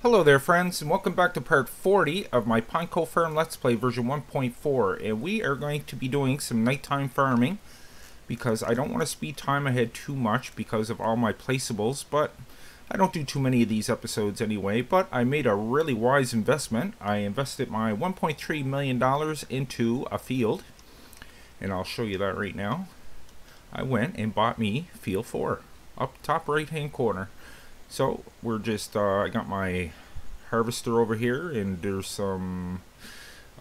Hello there friends, and welcome back to part 40 of my Pine Cove Farm Let's Play version 1.4, and we are going to be doing some nighttime farming because I don't want to speed time ahead too much because of all my placeables, but I don't do too many of these episodes anyway. But I made a really wise investment. I invested my $1.3 million into a field, and I'll show you that right now. I went and bought me field 4 up top right hand corner. So we're just I got my harvester over here, and there's some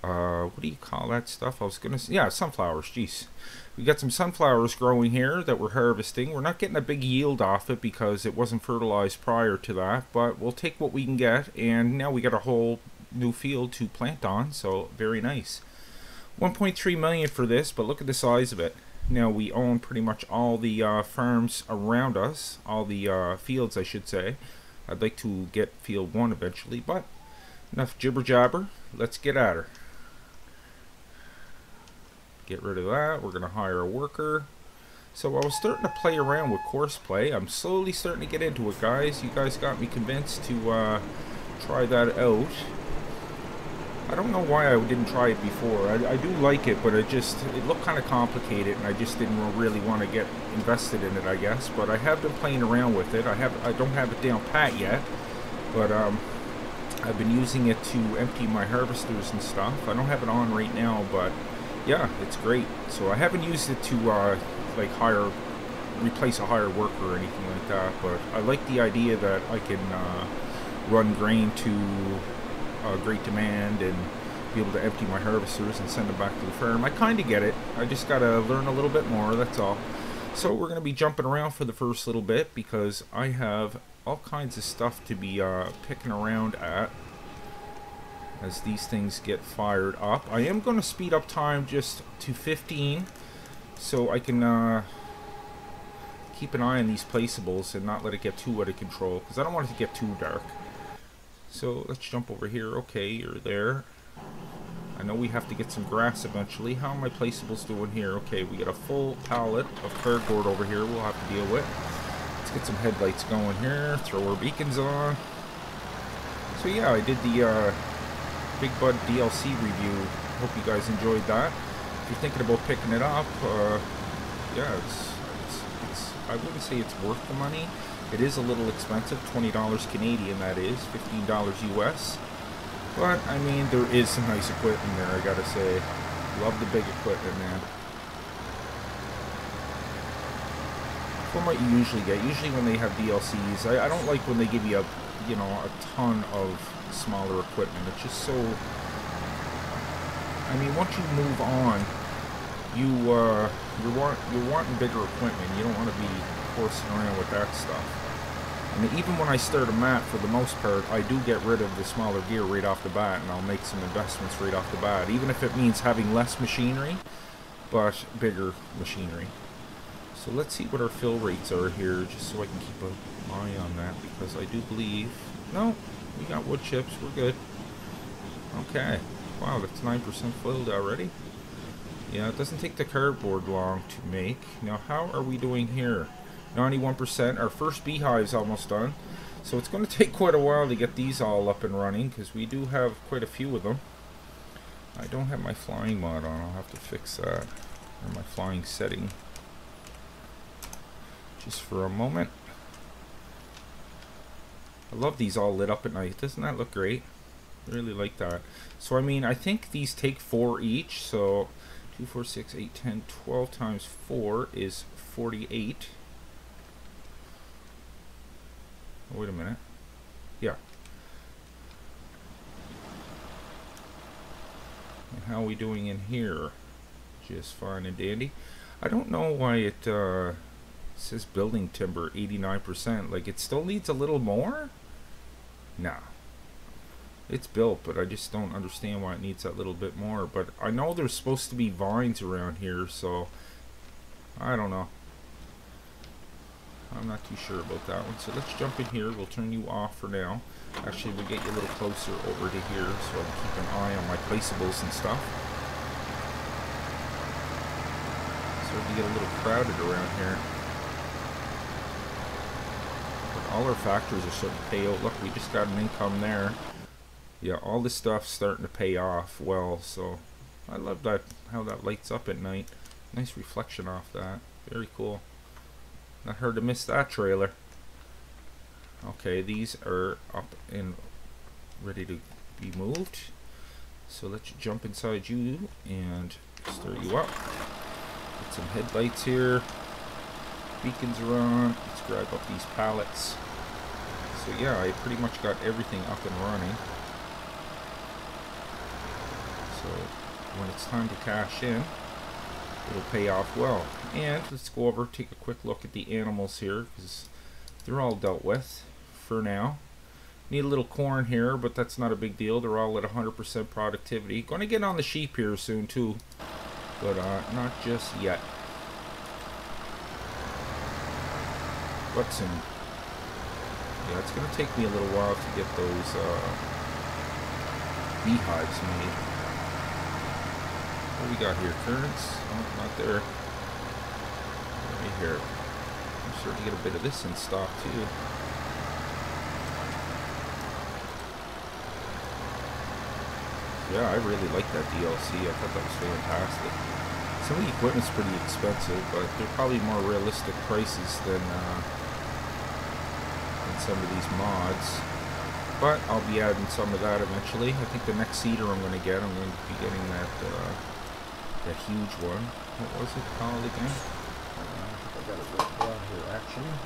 what do you call that stuff? I was gonna say, yeah, sunflowers. Jeez, we got some sunflowers growing here that we're harvesting. We're not getting a big yield off it because it wasn't fertilized prior to that, but we'll take what we can get, and now we got a whole new field to plant on, so very nice. 1.3 million for this, but look at the size of it. Now we own pretty much all the farms around us, all the fields I should say. I'd like to get field 1 eventually, but enough jibber jabber, let's get at her. Get rid of that. We're going to hire a worker. So I was starting to play around with course play. I'm slowly starting to get into it, guys. You guys got me convinced to try that out. I don't know why I didn't try it before. I do like it, but it looked kind of complicated, and I just didn't really want to get invested in it, I guess. But I have been playing around with it. I don't have it down pat yet, but I've been using it to empty my harvesters and stuff. I don't have it on right now, but yeah, it's great. So I haven't used it to like replace a hired worker or anything like that. But I like the idea that I can run grain to great demand and be able to empty my harvesters and send them back to the farm. I kind of get it. I just gotta learn a little bit more, that's all. So we're gonna be jumping around for the first little bit because I have all kinds of stuff to be picking around at as these things get fired up. I am gonna speed up time just to 15 so I can keep an eye on these placeables and not let it get too out of control, because I don't want it to get too dark. So let's jump over here. Okay, you're there. I know we have to get some grass eventually. How are my placeables doing here? Okay, we got a full pallet of cardboard over here we'll have to deal with. Let's get some headlights going here. Throw our beacons on. So yeah, I did the Big Bud DLC review. Hope you guys enjoyed that. If you're thinking about picking it up, yeah, it's I wouldn't say it's worth the money. It is a little expensive, $20 Canadian that is, $15 US. But, I mean, there is some nice equipment there, I gotta say. Love the big equipment, man. From what you usually get. Usually when they have DLCs, I don't like when they give you a ton of smaller equipment. It's just so... I mean, once you move on, you're wanting bigger equipment. You don't want to be horsing around with that stuff. I mean, even when I start a map, for the most part, I do get rid of the smaller gear right off the bat, and I'll make some investments right off the bat, even if it means having less machinery, but bigger machinery. So let's see what our fill rates are here, just so I can keep an eye on that, because I do believe... No, we got wood chips, we're good. Okay. Wow, that's 9% filled already. Yeah, it doesn't take the cardboard long to make. Now, how are we doing here? 91%. Our first beehive's almost done. So it's going to take quite a while to get these all up and running, because we do have quite a few of them. I don't have my flying mod on. I'll have to fix that. Or my flying setting. Just for a moment. I love these all lit up at night. Doesn't that look great? I really like that. So, I mean, I think these take 4 each. So, 2, 4, 6, 8, 10, 12 times 4 is 48. Oh, wait a minute. Yeah. And how are we doing in here? Just fine and dandy. I don't know why it says building timber 89%. Like, it still needs a little more? Nah. It's built, but I just don't understand why it needs that little bit more. But I know there's supposed to be vines around here, so I don't know. I'm not too sure about that one. So let's jump in here. We'll turn you off for now. Actually, we'll get you a little closer over to here so I can keep an eye on my placeables and stuff. So we get a little crowded around here. All our factors are starting to pay out. Look, we just got an income there. Yeah, all this stuff's starting to pay off well, so I love that, how that lights up at night. Nice reflection off that. Very cool. Not hard to miss that trailer. Okay, these are up and ready to be moved. So let's jump inside you and start you up. Get some headlights here. Beacons are on. Let's grab up these pallets. So yeah, I pretty much got everything up and running. So when it's time to cash in, it'll pay off well. And let's go over, take a quick look at the animals here, because they're all dealt with for now. Need a little corn here, but that's not a big deal. They're all at 100% productivity. Going to get on the sheep here soon too, but not just yet. But soon. Yeah, it's going to take me a little while to get those beehives made. What do we got here? Currants? Oh, not there. Right here. I'm starting to get a bit of this in stock too. Yeah, I really like that DLC. I thought that was fantastic. Some of the equipment's pretty expensive, but they're probably more realistic prices than some of these mods. But I'll be adding some of that eventually. I think the next seeder I'm going to get, I'm going to be getting that that huge one. What was it called again? I got it written down here actually.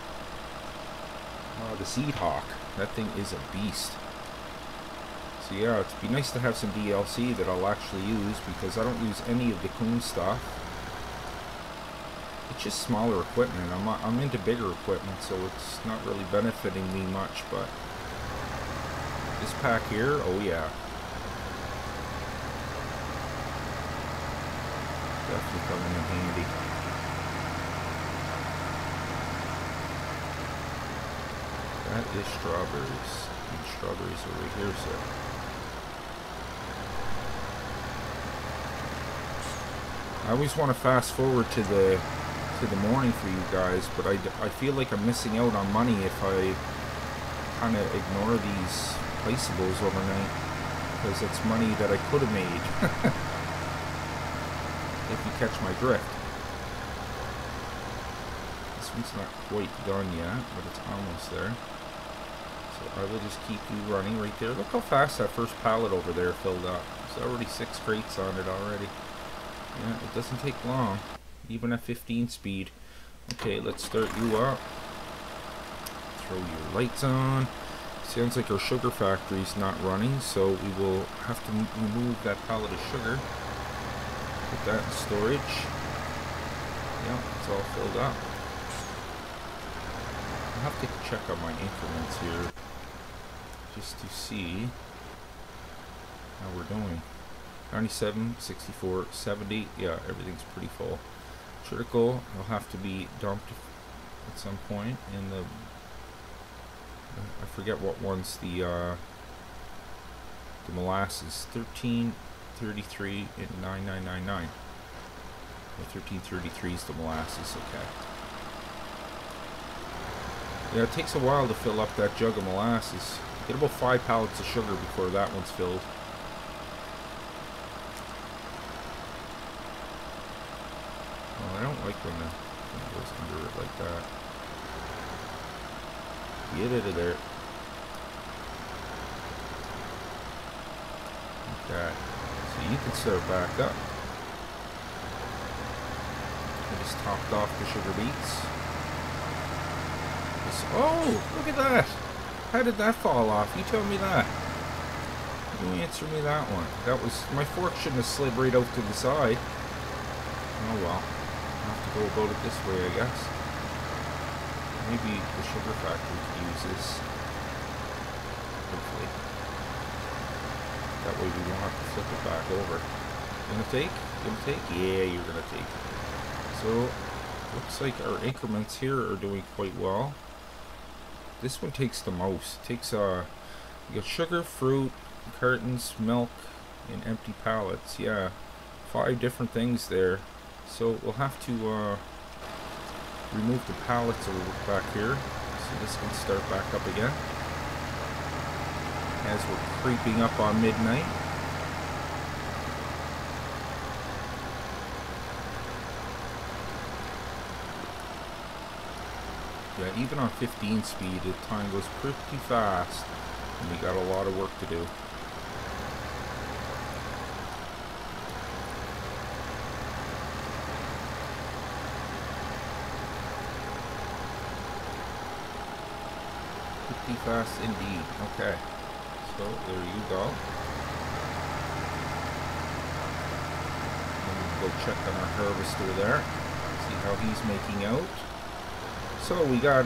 The Seed Hawk. That thing is a beast. So yeah, it'd be nice to have some DLC that I'll actually use, because I don't use any of the coon stuff. It's just smaller equipment. I'm into bigger equipment, so it's not really benefiting me much, but this pack here, oh yeah. Definitely coming in handy. That is strawberries. And strawberries over here, so. I always want to fast forward to the morning for you guys, but I feel like I'm missing out on money if I kind of ignore these placeables overnight, because it's money that I could have made if you catch my drift. This one's not quite done yet, but it's almost there. So I will just keep you running right there. Look how fast that first pallet over there filled up. There's already 6 crates on it already. Yeah, it doesn't take long, even at 15 speed. Okay, let's start you up. Throw your lights on. Sounds like our sugar factory's not running, so we will have to remove that pallet of sugar. Put that in storage. Yeah, it's all filled up. I'll have to check on my increments here, just to see how we're doing. 97, 64, 70, yeah, everything's pretty full. Critical will have to be dumped at some point in the, I forget what one's the molasses, 1333 and 9999. Or 1333 is the molasses, okay. Yeah, it takes a while to fill up that jug of molasses. Get about 5 pallets of sugar before that one's filled. I don't like when it goes under it like that. Get out of there. Okay. So you can start back up. I just topped off the sugar beets. Oh, look at that. How did that fall off? You tell me that. You answer me that one. That was, my fork shouldn't have slid right out to the side. Oh well. I'll have to go about it this way, I guess. Maybe the sugar factory could use this. Hopefully. That way we won't have to flip it back over. You gonna take? You gonna take? Yeah, you're gonna take. So, looks like our increments here are doing quite well. This one takes the most. It takes, you got sugar, fruit, cartons, milk, and empty pallets. Yeah, 5 different things there. So we'll have to remove the pallets over back here. So So this can start back up again as we're creeping up on midnight. Yeah, even on 15 speed, the time goes pretty fast, and we got a lot of work to do. Pretty fast indeed. Okay, so there you go. And we'll go check on our harvester there, see how he's making out. So we got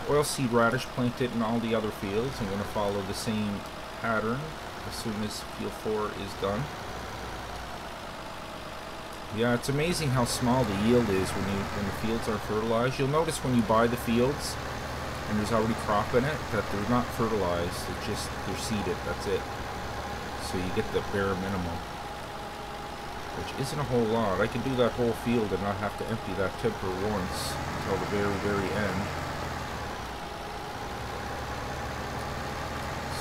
oilseed radish planted in all the other fields. I'm going to follow the same pattern as soon as field 4 is done. Yeah, it's amazing how small the yield is when the fields are fertilized. You'll notice when you buy the fields and there's already crop in it that they're not fertilized. They're seeded. That's it. So you get the bare minimum, which isn't a whole lot. I can do that whole field and not have to empty that tipper once until the very, very end.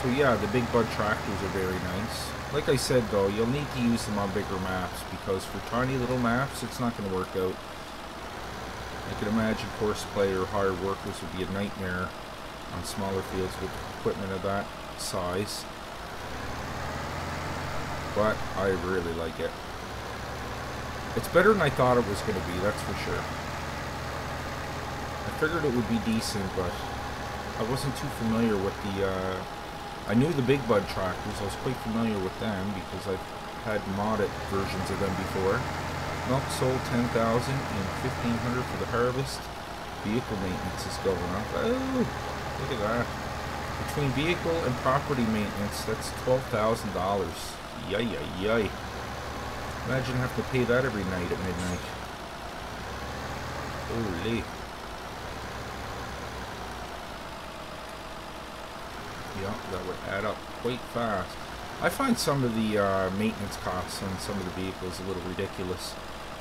So yeah, the big bud tractors are very nice. Like I said though, you'll need to use them on bigger maps, because for tiny little maps, it's not going to work out. I can imagine horseplay or hired workers would be a nightmare on smaller fields with equipment of that size. But I really like it. It's better than I thought it was going to be, that's for sure. I figured it would be decent, but I wasn't too familiar with the... I knew the big bud tractors, I was quite familiar with them because I've had modded versions of them before. Milk sold 10,000 and 1,500 for the harvest. Vehicle maintenance is going up. Oh, look at that. Between vehicle and property maintenance, that's $12,000. Yay, yay, yay. Imagine having to pay that every night at midnight. Holy. Yeah, that would add up quite fast. I find some of the maintenance costs on some of the vehicles a little ridiculous.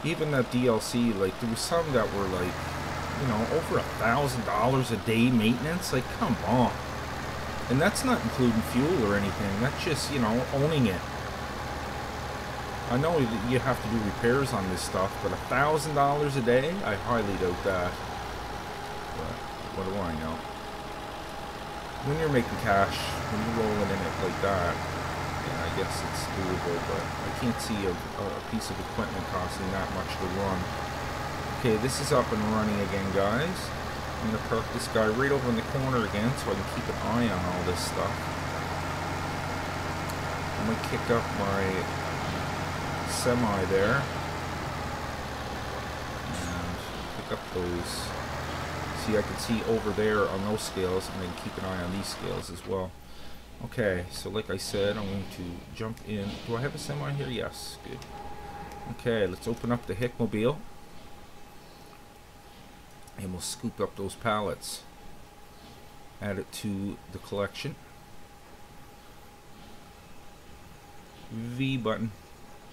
Even that DLC, like, there was some that were like, you know, over $1,000 a day maintenance. Like, come on. And that's not including fuel or anything. That's just, you know, owning it. I know that you have to do repairs on this stuff, but $1,000 a day? I highly doubt that. But what do I know? When you're making cash, when you're rolling in it like that, yeah, I guess it's doable, but I can't see a piece of equipment costing that much to run. Okay, this is up and running again, guys. I'm going to park this guy right over in the corner again so I can keep an eye on all this stuff. I'm going to kick up my semi there and pick up those. See, I can see over there on those scales, and then keep an eye on these scales as well. Okay, so like I said, I'm going to jump in. Do I have a semi here? Yes, good. Okay, let's open up the Hickmobile, and we'll scoop up those pallets. Add it to the collection. V button.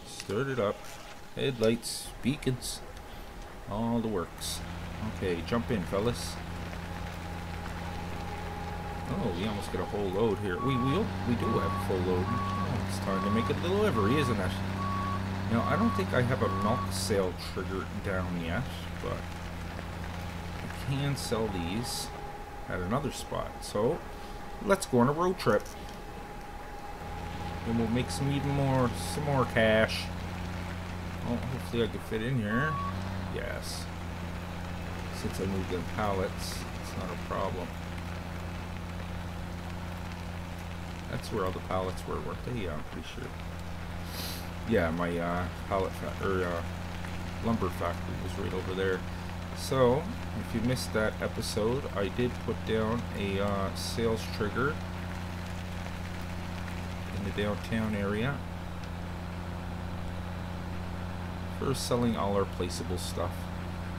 Start it up. Headlights, beacons, all the works. Okay, jump in, fellas. Oh, we almost get a whole load here. We do have a full load. Oh, it's time to make a delivery, isn't it? Now, I don't think I have a milk sale trigger down yet, but I can sell these at another spot. So, let's go on a road trip. And we'll make some more cash. Oh, hopefully I can fit in here. Yes. Since I moved the pallets, it's not a problem. That's where all the pallets were, weren't they? Yeah, I'm pretty sure. Yeah, my lumber factory was right over there. So, if you missed that episode, I did put down a sales trigger in the downtown area for selling all our placeable stuff.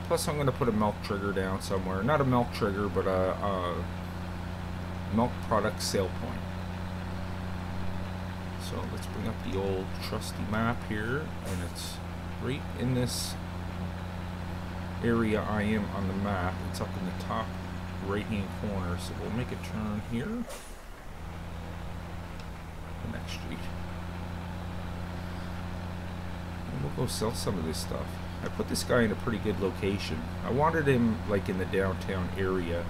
Plus, I'm going to put a milk trigger down somewhere. Not a milk trigger, but a milk product sale point. So let's bring up the old trusty map here, and it's right in this area I am on the map. It's up in the top right hand corner, so we'll make a turn here. The next street. And we'll go sell some of this stuff. I put this guy in a pretty good location. I wanted him like in the downtown area.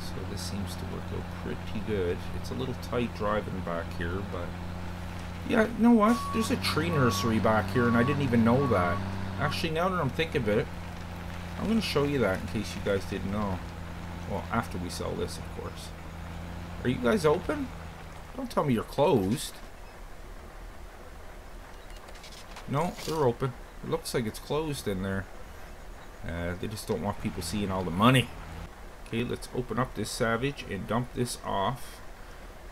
So this seems to work out pretty good. It's a little tight driving back here, but yeah, you know what? There's a tree nursery back here and I didn't even know that. Actually, now that I'm thinking of it, I'm going to show you that in case you guys didn't know. Well, after we sell this, of course. Are you guys open? Don't tell me you're closed. No, they're open. It looks like it's closed in there. They just don't want people seeing all the money. Okay, let's open up this Savage and dump this off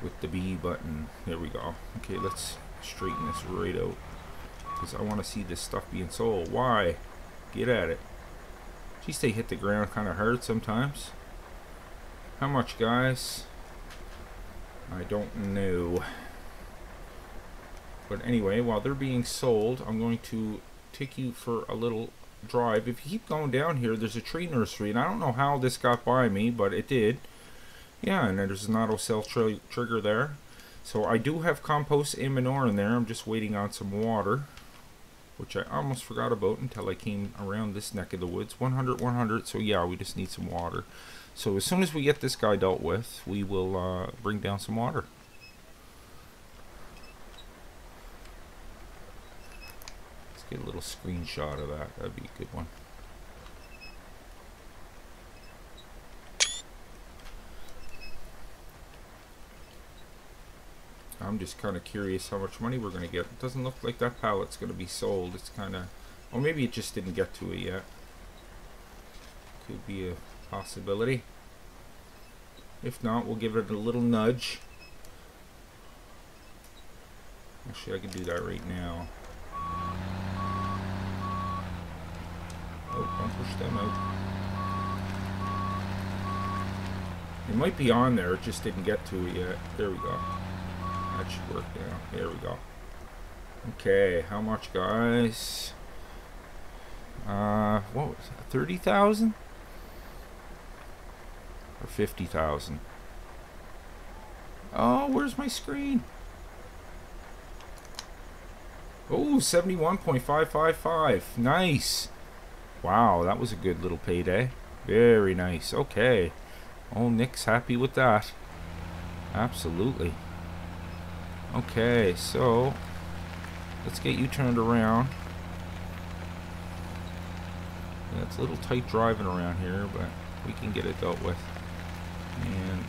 with the B button. There we go. Okay, let's straighten this right out because I want to see this stuff being sold. Why? Get at it. Geez, they hit the ground kind of hard sometimes. How much, guys? I don't know. But anyway, while they're being sold, I'm going to take you for a little drive. If you keep going down here, there's a tree nursery, and I don't know how this got by me, but it did. Yeah, and there's an auto sell trigger there. So I do have compost and manure in there. I'm just waiting on some water, which I almost forgot about until I came around this neck of the woods. 100, 100. So yeah, we just need some water. So as soon as we get this guy dealt with, we will bring down some water. Let's get a little screenshot of that. That'd be a good one. I'm just kind of curious how much money we're going to get. It doesn't look like that pallet's going to be sold. It's kind of... Or maybe it just didn't get to it yet. Could be a possibility. If not, we'll give it a little nudge. Actually, I can do that right now. Oh, don't push them out. It might be on there. It just didn't get to it yet. There we go. That should work now. There we go. Okay, how much, guys? What was that? 30,000? Or 50,000? Oh, where's my screen? Oh, 71.555. Nice. Wow, that was a good little payday. Very nice. Okay. Oh, Nick's happy with that. Absolutely. Okay, so let's get you turned around. Yeah, it's a little tight driving around here, but we can get it dealt with. And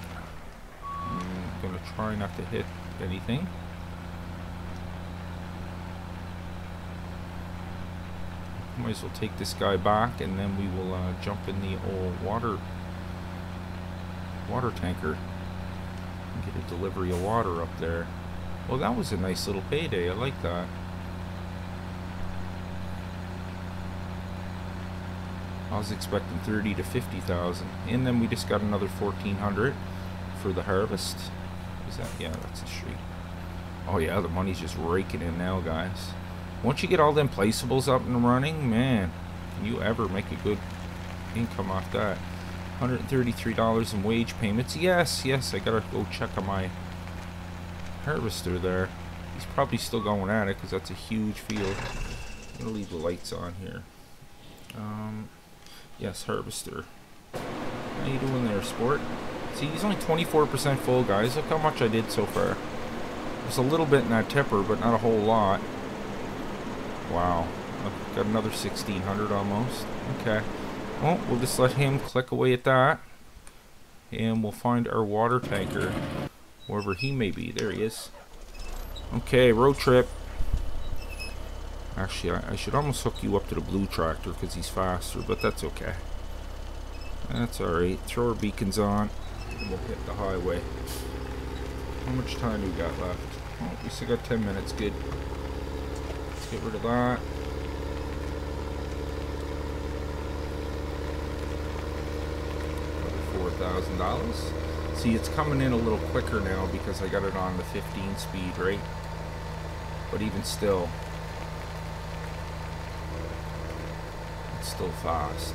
I'm going to try not to hit anything. Might as well take this guy back, and then we will jump in the old water tanker and get a delivery of water up there. Well, that was a nice little payday. I like that. I was expecting 30 to 50,000, and then we just got another 1,400 for the harvest. Is that? Yeah, that's the street. Oh yeah, the money's just raking in now, guys. Once you get all them placeables up and running, man, can you ever make a good income off that? $133 in wage payments. Yes, yes, I gotta go check on my harvester there. He's probably still going at it because that's a huge field. I'm gonna leave the lights on here. Yes, harvester. How you doing there, sport? See, he's only 24% full, guys. Look how much I did so far. There's a little bit in that tipper, but not a whole lot. Wow, I've got another 1,600 almost. Okay, well, we'll just let him click away at that, and we'll find our water tanker wherever he may be. There he is. Okay, road trip. Actually, I should almost hook you up to the blue tractor because he's faster, but that's okay. That's alright. Throw our beacons on, and we'll hit the highway. How much time do we got left? Oh, we still got 10 minutes. Good. Get rid of that. Another $4,000. See, it's coming in a little quicker now because I got it on the 15 speed, right? But even still, it's still fast.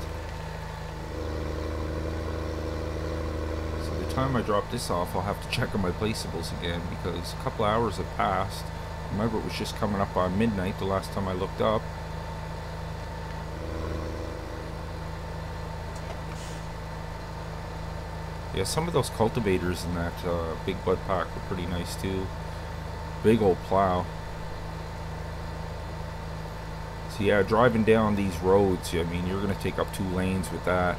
time I drop this off, I'll have to check on my placeables again, because a couple hours have passed. Remember, it was just coming up on midnight the last time I looked up. Yeah, some of those cultivators in that big bud pack were pretty nice too. Big old plow. So yeah, driving down these roads, I mean, you're going to take up 2 lanes with that.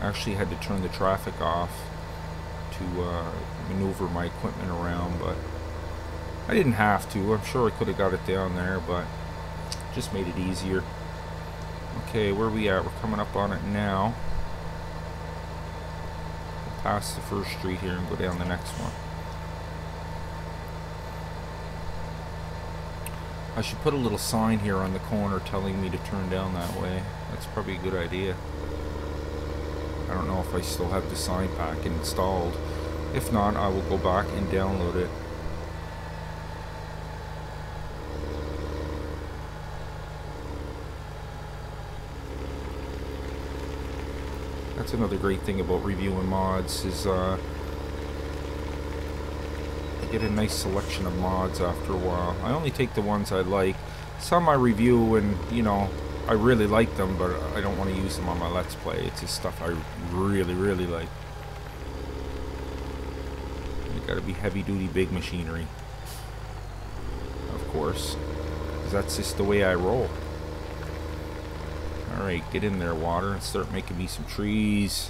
I actually had to turn the traffic off to maneuver my equipment around, but I didn't have to. I'm sure I could have got it down there, but just made it easier. Okay, where are we at? We're coming up on it now. Past the first street here and go down the next one. I should put a little sign here on the corner telling me to turn down that way. That's probably a good idea. I don't know if I still have the sign pack installed. If not, I will go back and download it. That's another great thing about reviewing mods is I get a nice selection of mods after a while. I only take the ones I like. Some I review and, you know, I really like them, but I don't want to use them on my Let's Play. It's just stuff I really, really like. You gotta be heavy-duty big machinery, of course, because that's just the way I roll. Alright, get in there, water, and start making me some trees.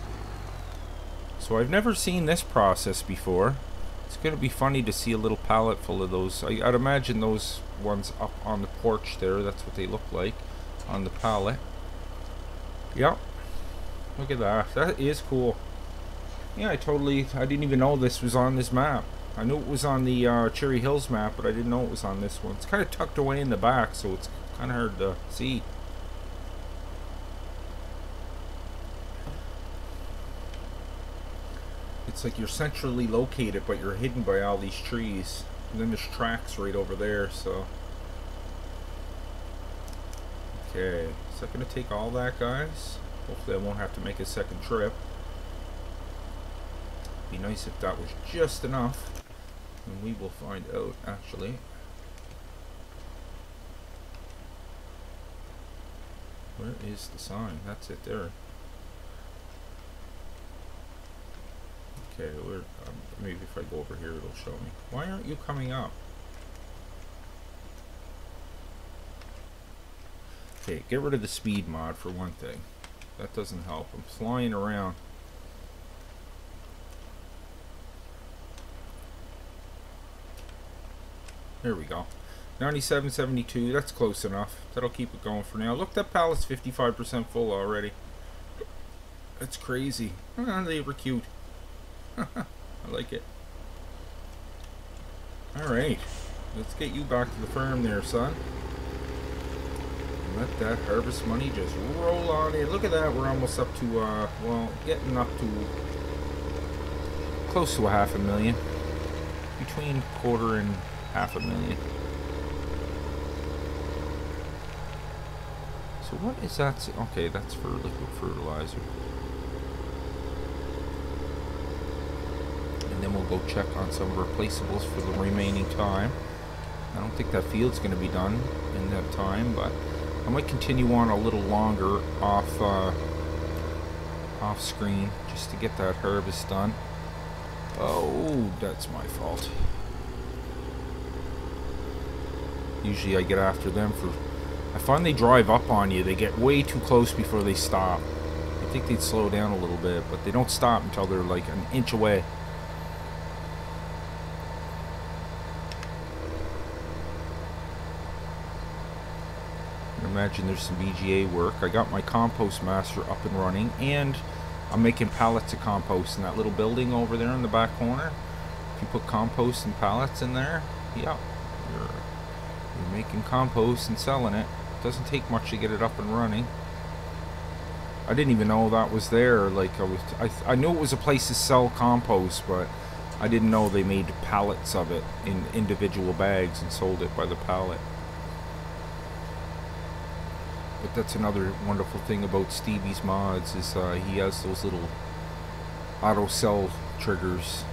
So I've never seen this process before. It's going to be funny to see a little pallet full of those. I'd imagine those ones up on the porch there, that's what they look like on the pallet. Yep. Look at that. That is cool. Yeah, I didn't even know this was on this map. I knew it was on the Cherry Hills map, but I didn't know it was on this one. It's kind of tucked away in the back, so it's kind of hard to see. It's like you're centrally located, but you're hidden by all these trees. And then there's tracks right over there, so. Okay, is that going to take all that, guys? Hopefully I won't have to make a second trip. Be nice if that was just enough. And we will find out, actually. Where is the sign? That's it there. Okay, maybe if I go over here it'll show me. Why aren't you coming up? Okay, get rid of the speed mod for one thing. That doesn't help. I'm flying around. There we go. 97.72, that's close enough. That'll keep it going for now. Look, that pallet's 55% full already. That's crazy. They were cute. I like it. Alright, let's get you back to the farm there, son. Let that harvest money just roll on in. Look at that, we're almost up to, well, getting up to close to $500,000. Between $250,000 and $500,000. So what is that? Okay, that's for liquid fertilizer. Then we'll go check on some replaceables for the remaining time. I don't think that field's going to be done in that time, but I might continue on a little longer off screen just to get that harvest done. Oh, that's my fault. Usually I get after them for... I find they drive up on you. They get way too close before they stop. I think they'd slow down a little bit, but they don't stop until they're like an inch away. Imagine there's some VGA work. I got my compost master up and running, and I'm making pallets of compost in that little building over there in the back corner. If you put compost and pallets in there, yeah, you're making compost and selling it. Doesn't take much to get it up and running. I didn't even know that was there. Like I knew it was a place to sell compost, but I didn't know they made pallets of it in individual bags and sold it by the pallet. But that's another wonderful thing about Stevie's mods is he has those little auto cell triggers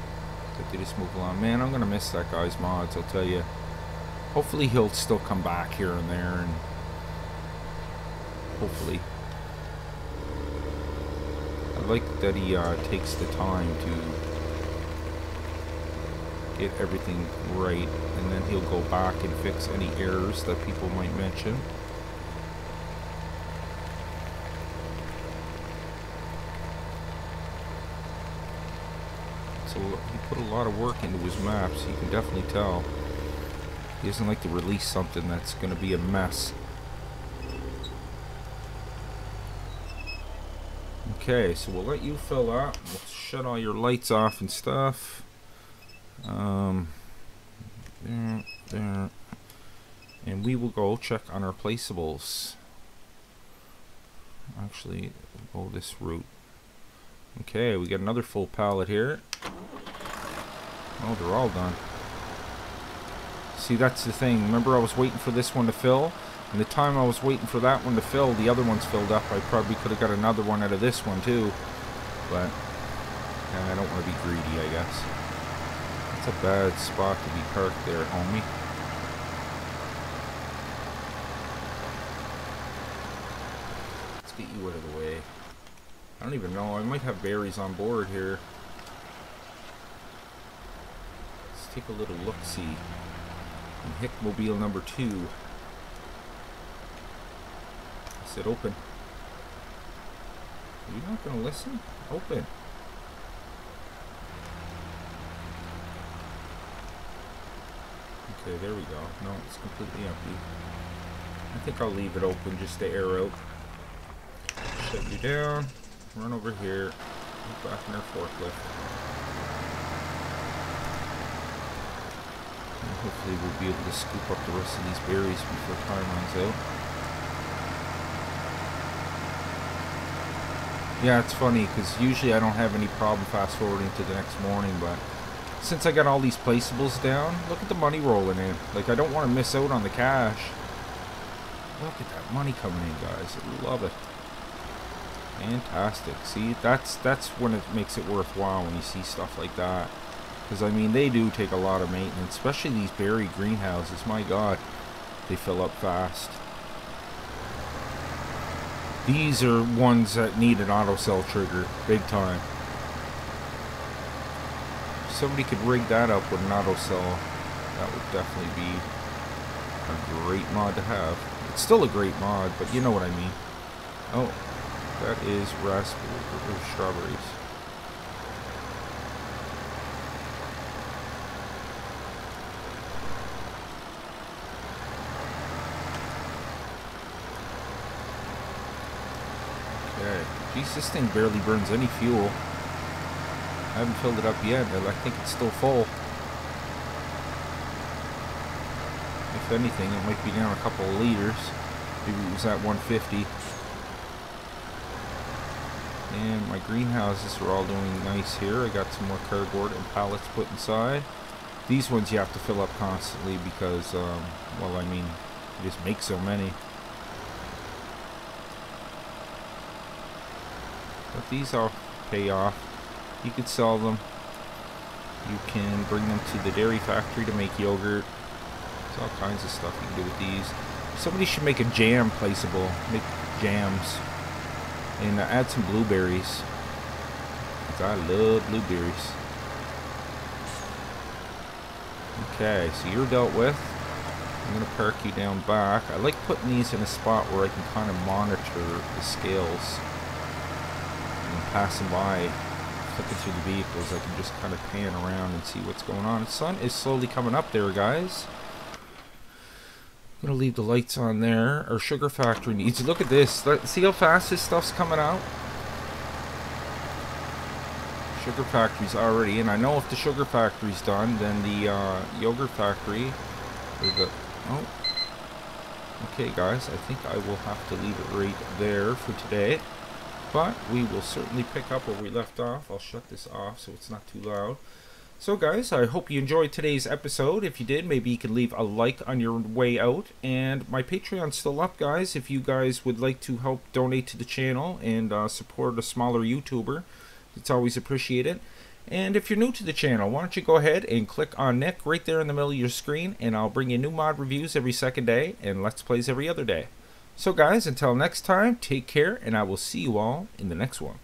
that they just move along. Man, I'm gonna miss that guy's mods, I'll tell you. Hopefully he'll still come back here and there, and hopefully. I like that he takes the time to get everything right, and then he'll go back and fix any errors that people might mention. So he put a lot of work into his maps, you can definitely tell. He doesn't like to release something that's going to be a mess. Okay, so we'll let you fill up. We'll shut all your lights off and stuff. There. And we will go check on our placeables. Actually, we'll go this route. Okay, we got another full pallet here. Oh, they're all done. See, that's the thing. Remember, I was waiting for this one to fill? And the time I was waiting for that one to fill, the other one's filled up. I probably could have got another one out of this one, too. But I don't want to be greedy, I guess. It's a bad spot to be parked there, homie. Let's get you out of the way. I don't even know. I might have berries on board here. Let's take a little look-see. Hickmobile number 2. I said open. Are you not going to listen? Open. Okay, there we go. No, it's completely empty. I think I'll leave it open just to air out. Shut you down. Run over here. Get back in our forklift. And hopefully we'll be able to scoop up the rest of these berries before time runs out. Yeah, it's funny because usually I don't have any problem fast forwarding to the next morning, but since I got all these placeables down, look at the money rolling in. Like, I don't want to miss out on the cash. Look at that money coming in, guys. I love it. Fantastic. See, that's when it makes it worthwhile when you see stuff like that. Because, I mean, they do take a lot of maintenance, especially these berry greenhouses. My God, they fill up fast. These are ones that need an auto cell trigger, big time. If somebody could rig that up with an auto cell, that would definitely be a great mod to have. It's still a great mod, but you know what I mean. Oh, that is raspberry or strawberries. Okay. Geez, this thing barely burns any fuel. I haven't filled it up yet, but I think it's still full. If anything, it might be down a couple of liters. Maybe it was at 150. And my greenhouses are all doing nice here. I got some more cardboard and pallets put inside. These ones you have to fill up constantly because, well, I mean, you just make so many. But these all pay off. You could sell them. You can bring them to the dairy factory to make yogurt. There's all kinds of stuff you can do with these. Somebody should make a jam placeable. Make jams. And add some blueberries. Because I love blueberries. Okay, so you're dealt with. I'm going to park you down back. I like putting these in a spot where I can kind of monitor the scales. And passing by, flipping through the vehicles, I can just kind of pan around and see what's going on. The sun is slowly coming up there, guys. I'm going to leave the lights on there. Our sugar factory needs... Look at this. See how fast this stuff's coming out? Sugar factory's already in. I know if the sugar factory's done, then the yogurt factory... Or the... Oh. Okay, guys. I think I will have to leave it right there for today. But we will certainly pick up where we left off. I'll shut this off so it's not too loud. So guys, I hope you enjoyed today's episode. If you did, maybe you could leave a like on your way out. And my Patreon's still up, guys. If you guys would like to help donate to the channel and support a smaller YouTuber, It's always appreciated. And if you're new to the channel, why don't you go ahead and click on Nick right there in the middle of your screen, and I'll bring you new mod reviews every second day and Let's Plays every other day. So guys, until next time, take care, and I will see you all in the next one.